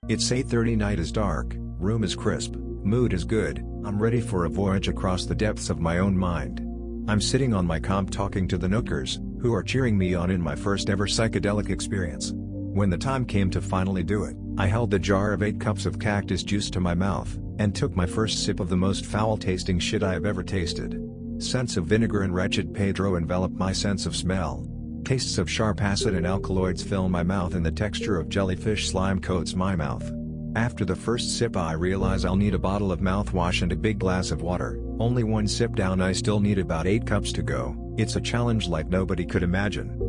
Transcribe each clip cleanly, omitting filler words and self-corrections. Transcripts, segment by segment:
It's 8:30, night is dark, room is crisp, mood is good, I'm ready for a voyage across the depths of my own mind. I'm sitting on my comp talking to the Nookers, who are cheering me on in my first ever psychedelic experience. When the time came to finally do it, I held the jar of 8 cups of cactus juice to my mouth, and took my first sip of the most foul-tasting shit I have ever tasted. Scents of vinegar and wretched Pedro envelop my sense of smell. Tastes of sharp acid and alkaloids fill my mouth and the texture of jellyfish slime coats my mouth. After the first sip I realize I'll need a bottle of mouthwash and a big glass of water. Only one sip down I still need about 8 cups to go. It's a challenge like nobody could imagine.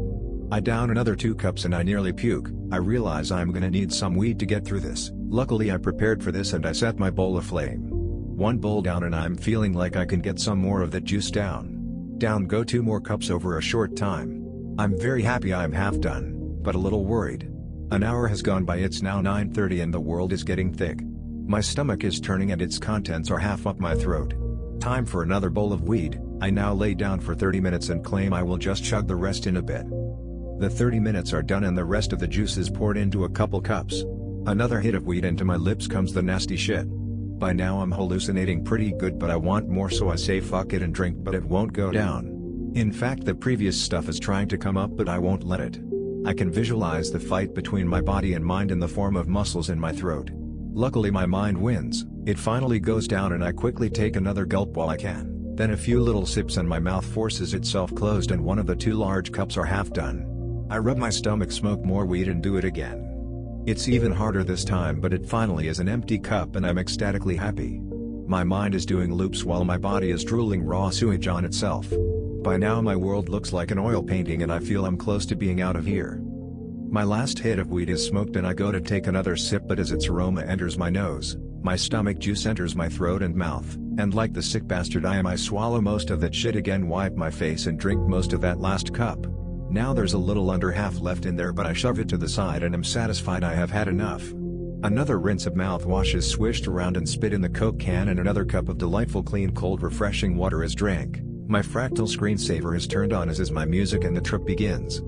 I down another 2 cups and I nearly puke. I realize I'm gonna need some weed to get through this. Luckily I prepared for this and I set my bowl aflame. 1 bowl down and I'm feeling like I can get some more of that juice down. Down go 2 more cups over a short time. I'm very happy I'm half done, but a little worried. An hour has gone by, it's now 9:30 and the world is getting thick. My stomach is turning and its contents are half up my throat. Time for another bowl of weed. I now lay down for 30 minutes and claim I will just chug the rest in a bit. The 30 minutes are done and the rest of the juice is poured into a couple cups. Another hit of weed and to my lips comes the nasty shit. By now I'm hallucinating pretty good but I want more, so I say fuck it and drink, but it won't go down. In fact, the previous stuff is trying to come up but I won't let it. I can visualize the fight between my body and mind in the form of muscles in my throat. Luckily my mind wins, it finally goes down and I quickly take another gulp while I can. Then a few little sips and my mouth forces itself closed and one of the 2 large cups are half done. I rub my stomach, smoke more weed and do it again. It's even harder this time, but it finally is an empty cup and I'm ecstatically happy. My mind is doing loops while my body is drooling raw sewage on itself. By now my world looks like an oil painting and I feel I'm close to being out of here. My last hit of weed is smoked and I go to take another sip, but as its aroma enters my nose, my stomach juice enters my throat and mouth, and like the sick bastard I am, I swallow most of that shit again, wipe my face and drink most of that last cup. Now there's a little under half left in there, but I shove it to the side and am satisfied I have had enough. Another rinse of mouthwash is swished around and spit in the Coke can, and another cup of delightful clean cold refreshing water is drank. My fractal screensaver is turned on as is my music and the trip begins.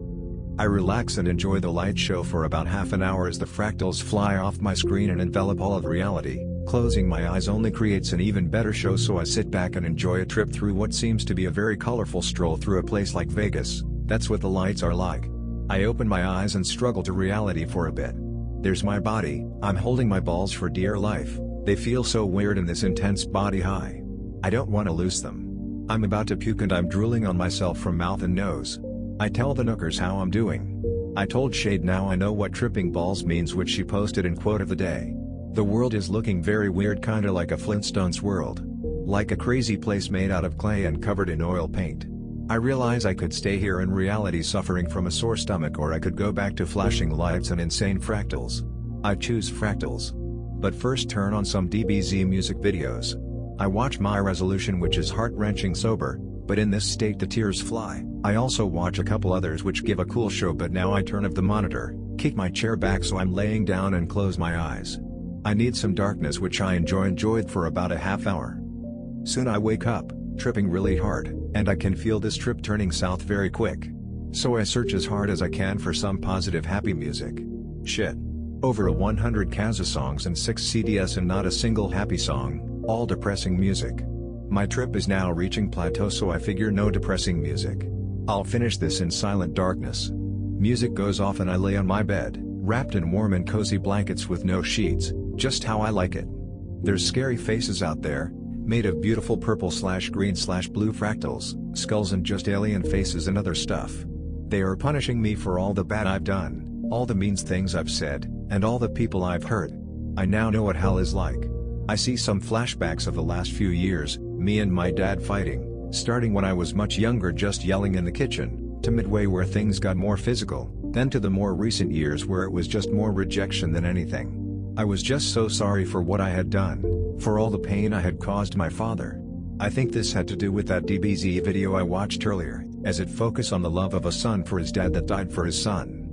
I relax and enjoy the light show for about half an hour as the fractals fly off my screen and envelop all of reality. Closing my eyes only creates an even better show, so I sit back and enjoy a trip through what seems to be a very colorful stroll through a place like Vegas. That's what the lights are like. I open my eyes and struggle to reality for a bit. There's my body, I'm holding my balls for dear life, they feel so weird in this intense body high. I don't want to lose them. I'm about to puke and I'm drooling on myself from mouth and nose. I tell the Nookers how I'm doing. I told Shade now I know what tripping balls means, which she posted in quote of the day. The world is looking very weird, kinda like a Flintstones world. Like a crazy place made out of clay and covered in oil paint. I realize I could stay here in reality suffering from a sore stomach, or I could go back to flashing lights and insane fractals. I choose fractals. But first turn on some DBZ music videos. I watch My Resolution, which is heart-wrenching sober, but in this state the tears fly. I also watch a couple others which give a cool show, but now I turn off the monitor, kick my chair back so I'm laying down and close my eyes. I need some darkness, which I enjoyed for about a half hour. Soon I wake up, tripping really hard, and I can feel this trip turning south very quick. So I search as hard as I can for some positive happy music. Shit. Over 100 Kazaa songs and 6 CDs and not a single happy song. All depressing music. My trip is now reaching plateau, so I figure no depressing music. I'll finish this in silent darkness. Music goes off and I lay on my bed, wrapped in warm and cozy blankets with no sheets, just how I like it. There's scary faces out there, made of beautiful purple/green/blue fractals, skulls and just alien faces and other stuff. They are punishing me for all the bad I've done, all the mean things I've said, and all the people I've hurt. I now know what hell is like. I see some flashbacks of the last few years, me and my dad fighting, starting when I was much younger just yelling in the kitchen, to midway where things got more physical, then to the more recent years where it was just more rejection than anything. I was just so sorry for what I had done, for all the pain I had caused my father. I think this had to do with that DBZ video I watched earlier, as it focused on the love of a son for his dad that died for his son.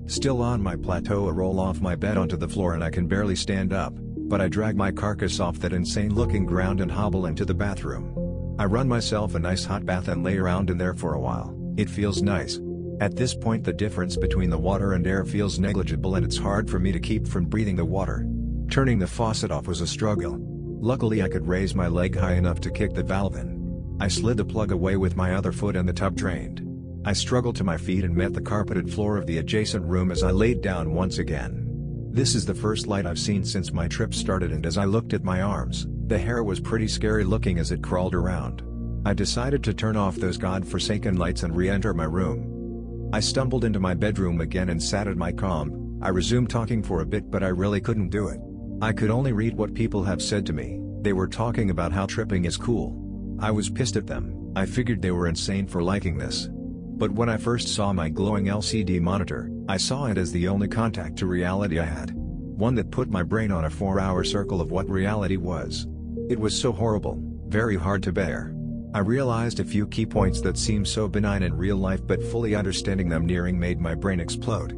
Still on my plateau, I roll off my bed onto the floor and I can barely stand up. But I drag my carcass off that insane-looking ground and hobble into the bathroom. I run myself a nice hot bath and lay around in there for a while. It feels nice. At this point the difference between the water and air feels negligible and it's hard for me to keep from breathing the water. Turning the faucet off was a struggle. Luckily I could raise my leg high enough to kick the valve in. I slid the plug away with my other foot and the tub drained. I struggled to my feet and met the carpeted floor of the adjacent room as I laid down once again. This is the first light I've seen since my trip started, and as I looked at my arms, the hair was pretty scary looking as it crawled around. I decided to turn off those godforsaken lights and re-enter my room. I stumbled into my bedroom again and sat at my comp. I resumed talking for a bit, but I really couldn't do it. I could only read what people have said to me. They were talking about how tripping is cool. I was pissed at them. I figured they were insane for liking this. But when I first saw my glowing LCD monitor, I saw it as the only contact to reality I had. One that put my brain on a 4-hour circle of what reality was. It was so horrible, very hard to bear. I realized a few key points that seem so benign in real life, but fully understanding them nearing made my brain explode.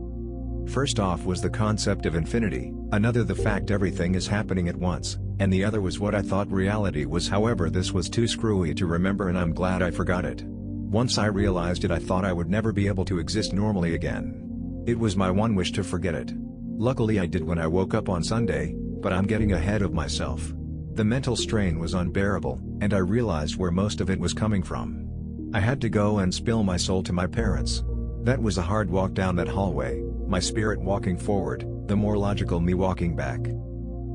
First off was the concept of infinity, another the fact everything is happening at once, and the other was what I thought reality was. However, this was too screwy to remember and I'm glad I forgot it. Once I realized it, I thought I would never be able to exist normally again. It was my one wish to forget it. Luckily I did when I woke up on Sunday, but I'm getting ahead of myself. The mental strain was unbearable, and I realized where most of it was coming from. I had to go and spill my soul to my parents. That was a hard walk down that hallway, my spirit walking forward, the more logical me walking back.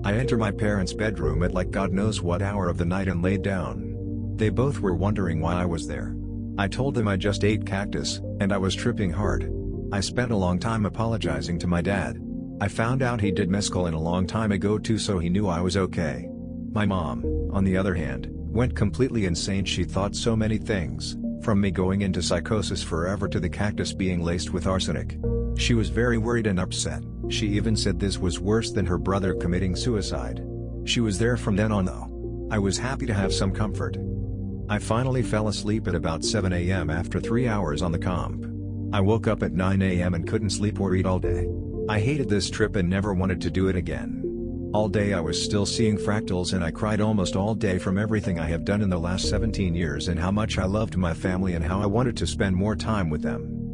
I enter my parents' bedroom at like God knows what hour of the night and laid down. They both were wondering why I was there. I told them I just ate cactus, and I was tripping hard. I spent a long time apologizing to my dad. I found out he did mescaline a long time ago too, so he knew I was okay. My mom, on the other hand, went completely insane. She thought so many things, from me going into psychosis forever to the cactus being laced with arsenic. She was very worried and upset. She even said this was worse than her brother committing suicide. She was there from then on though. I was happy to have some comfort. I finally fell asleep at about 7 a.m. after 3 hours on the comp. I woke up at 9 a.m. and couldn't sleep or eat all day. I hated this trip and never wanted to do it again. All day I was still seeing fractals and I cried almost all day from everything I have done in the last 17 years and how much I loved my family and how I wanted to spend more time with them.